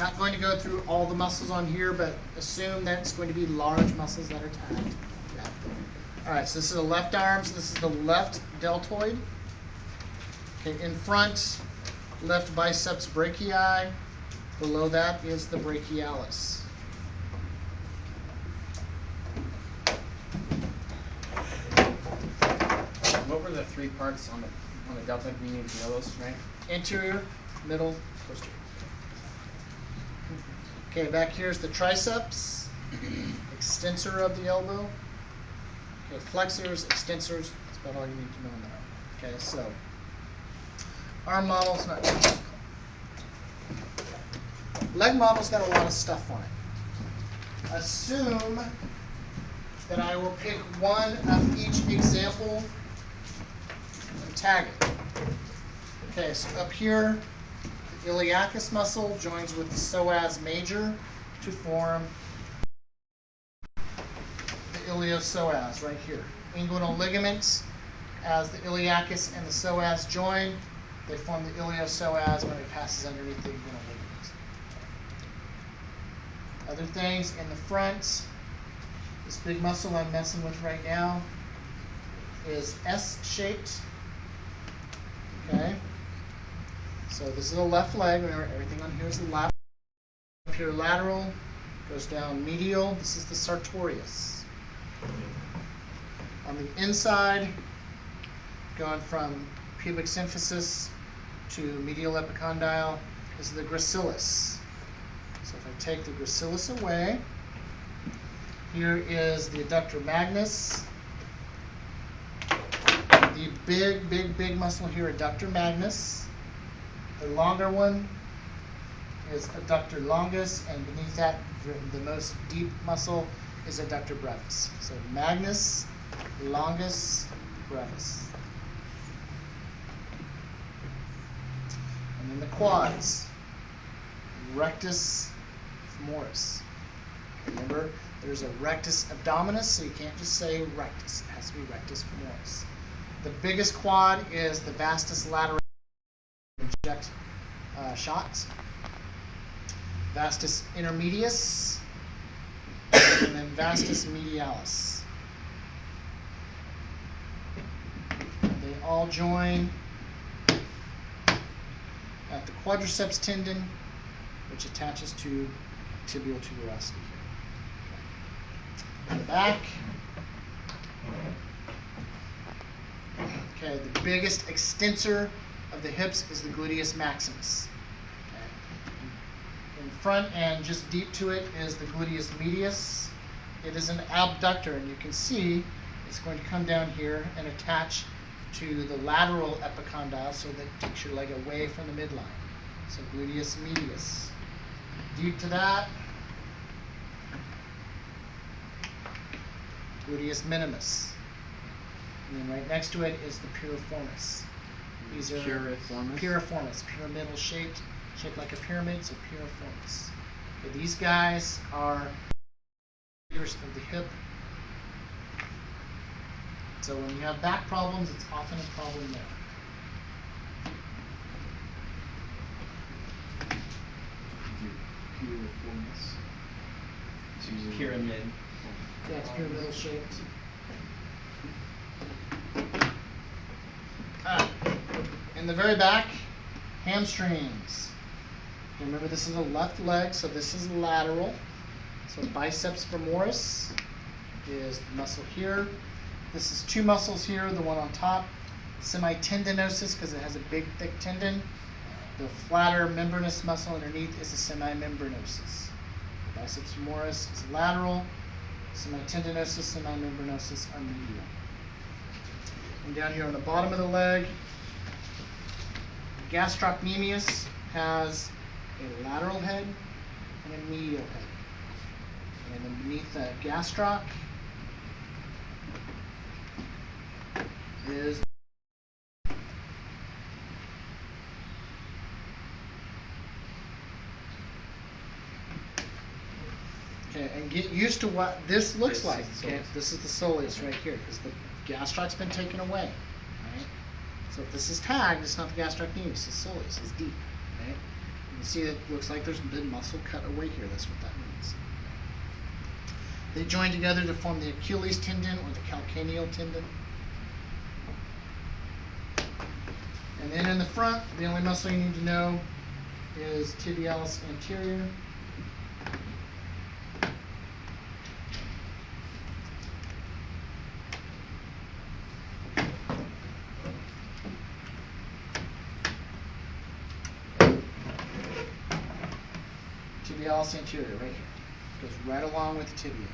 Not going to go through all the muscles on here, but assume that it's going to be large muscles that are tagged. Yeah. All right, so this is the left arm, so this is the left deltoid. Okay, in front, left biceps brachii. Below that is the brachialis. What were the three parts on the deltoid? We need to know those, right? Anterior, middle, posterior. Okay, back here's the triceps, extensor of the elbow. Okay, flexors, extensors, that's about all you need to know now. Okay, so arm model's not too difficult. Leg model's got a lot of stuff on it. Assume that I will pick one of each example and tag it. Okay, so up here, the iliacus muscle joins with the psoas major to form the iliopsoas right here. Inguinal ligaments, as the iliacus and the psoas join, they form the iliopsoas when it passes underneath the inguinal ligament. Other things in the front, this big muscle I'm messing with right now is S-shaped. Okay. So this is the left leg. Remember, everything on here is the left. Up here lateral, goes down medial. This is the sartorius. On the inside, going from pubic symphysis to medial epicondyle, is the gracilis. So if I take the gracilis away, here is the adductor magnus. The big muscle here, adductor magnus. The longer one is adductor longus, and beneath that, the most deep muscle is adductor brevis. So magnus, longus, brevis. And then the quads, rectus femoris. Remember, there's a rectus abdominis, so you can't just say rectus. It has to be rectus femoris. The biggest quad is the vastus lateralis. Inject shots. Vastus intermedius, and then vastus medialis. They all join at the quadriceps tendon, which attaches to tibial tuberosity here. Okay. The back. Okay, the biggest extensor of the hips is the gluteus maximus. Okay. In front and just deep to it is the gluteus medius. It is an abductor, and you can see it's going to come down here and attach to the lateral epicondyle, so that it takes your leg away from the midline. So gluteus medius. Deep to that, gluteus minimus. And then right next to it is the piriformis. These are piriformis, pyramidal shaped like a pyramid, so piriformis. Okay, these guys are figures of the hip. So when you have back problems, it's often a problem there. Piriformis. Pyramid. Yeah, it's pyramidal shaped. In the very back, hamstrings. Remember, this is a left leg, so this is lateral. So biceps femoris is the muscle here. This is two muscles here, the one on top, semitendinosus, because it has a big, thick tendon. The flatter membranous muscle underneath is the semimembranosus. Biceps femoris is lateral. Semitendinosus, semimembranosus are medial. And down here on the bottom of the leg, gastrocnemius has a lateral head and a medial head. And then beneath the gastroc is okay, and get used to what this looks like. Okay, this is the soleus right here, because the gastroc's been taken away. Right? So if this is tagged, it's not the gastrocnemius, it's soleus, it's deep. Right? You see it looks like there's been muscle cut away here. That's what that means. They join together to form the Achilles tendon or the calcaneal tendon. And then in the front, the only muscle you need to know is tibialis anterior. Tibialis anterior, right here. Goes right along with the tibia.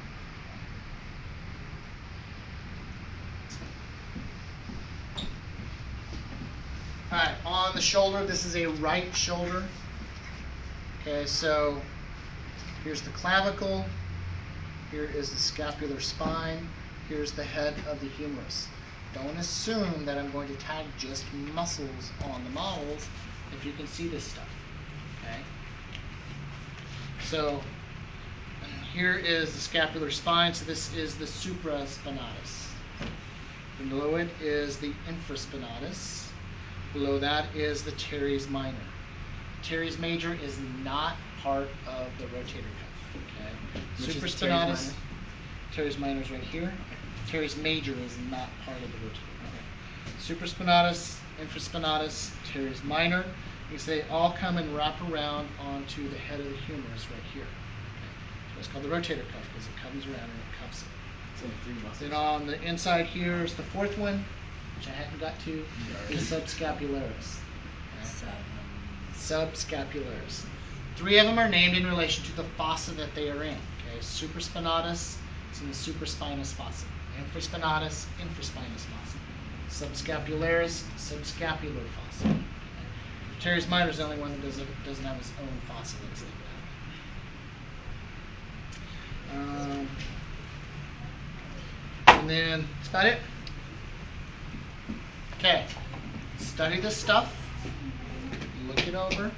Alright, on the shoulder, this is a right shoulder. Okay, so here's the clavicle, here is the scapular spine, here's the head of the humerus. Don't assume that I'm going to tag just muscles on the models if you can see this stuff. Okay? So here is the scapular spine, so this is the supraspinatus. Below it is the infraspinatus. Below that is the teres minor. Teres major is not part of the rotator cuff. Okay? Supraspinatus. Teres minor is right here. Teres major is not part of the rotator cuff. Okay. Supraspinatus, infraspinatus, teres minor. You say all come and wrap around onto the head of the humerus right here. Okay. So it's called the rotator cuff because it comes around and it cuffs it. It's only 3 muscles. Then on the inside here is the fourth one, which I hadn't got to, is subscapularis. Okay. Subscapularis. 3 of them are named in relation to the fossa that they are in. Okay, supraspinatus is in the supraspinous fossa. Infraspinatus, infraspinous fossa. Subscapularis, subscapular fossa. Okay. Teres minor is the only one that doesn't have its own fossa that's like that. And then that's about it. Okay, study this stuff, look it over.